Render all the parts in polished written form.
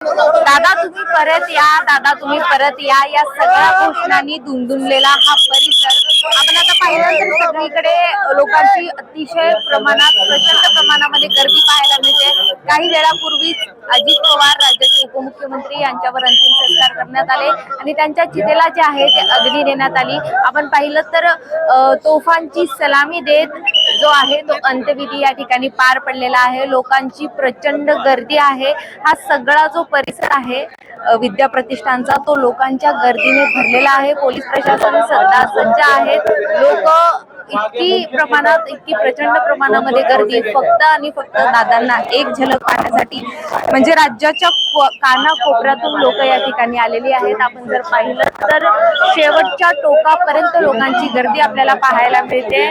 दादा तुम्ही परत या, दादा तुम्ही परत या, या सगळ्या घोषणांनी दुमदुमलेला हा परिसर आपण आता पाहिलं तर सगळीकडे लोकांची अतिशय प्रमाणात प्रचंड प्रमाणामध्ये गर्दी पाहायला मिळते। काही वेळापूर्वीच अजित पवार राज्याचे उपमुख्यमंत्री यांच्यावर अंतिम संस्कार करण्यात आले आणि त्यांच्या चितेला जे आहे ते अग्नी देण्यात आली। आपण पाहिलं तर तोफांची सलामी देत जो आहे तो अंत्यविधी या ठिकाणी पार पडलेला आहे। लोकांची प्रचंड गर्दी आहे। हा सगळा जो परिसर आहे विद्या प्रतिष्ठानचा तो लोकांच्या गर्दीने भरलेला आहे। पोलीस प्रशासन सध्या सज्ज आहेत। लोक इतकी प्रचंड प्रमाणामध्ये गर्दी फक्त आणि फक्त दादांना एक झलक पाहण्यासाठी म्हणजे राज्याच्या कानाकोपऱ्यातून लोक या ठिकाणी आलेली आहेत। आपण जर पाहिलं तर शेवटच्या टोकापर्यंत लोकांची गर्दी आपल्याला पाहायला मिळते।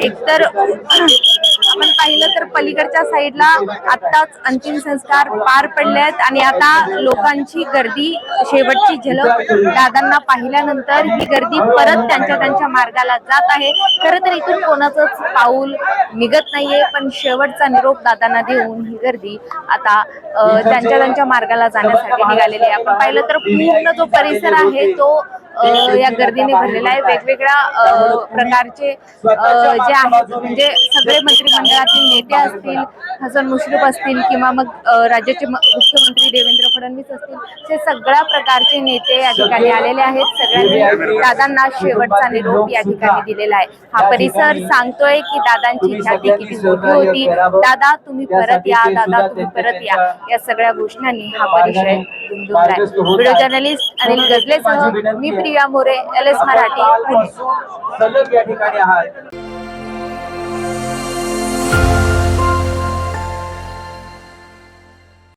एकतर आपण पाहिलं तर पलीकडच्या साईडला आत्ताच अंतिम संस्कार पार पडले आहेत आणि आता लोकांची गर्दी शेवटची झलक दादांना पाहिल्यानंतर ही गर्दी परत त्यांच्या मार्गाला जात आहे। खरं तर इथून कोणाचंच पाऊल निघत नाहीये, पण शेवटचा निरोप दादांना देऊन ही गर्दी आता त्यांच्या मार्गाला जाण्यासाठी निघालेली आहे। आपण पाहिलं तर पूर्ण जो परिसर आहे तो या गर्दीने भरलेला आहे। वेगवेगळ्या प्रकारचे जे आहेत म्हणजे सगळे मंत्रिमंडळातील नेते असतील, हसन मुश्रीफ असतील किंवा मग राज्याचे मुख्यमंत्री देवेंद्र फडणवीस असतील, हे सगळ्या प्रकारचे नेते या ठिकाणी आलेले आहेत। सगळ्यांनी दादांना शेवटचा निरोप या ठिकाणी दिलेला आहे। हा परिसर सांगतोय की दादांची ख्याती किती मोठी होती। दादा तुम्ही परत या, दादा तुम्ही परत या, या सगळ्या घोषणांनी हा परिसर दुमदुमलाय। व्हिडिओ जर्नलिस्ट अनिल गजलेसह मी प्रिया मोरे, LS मराठी, पुणे।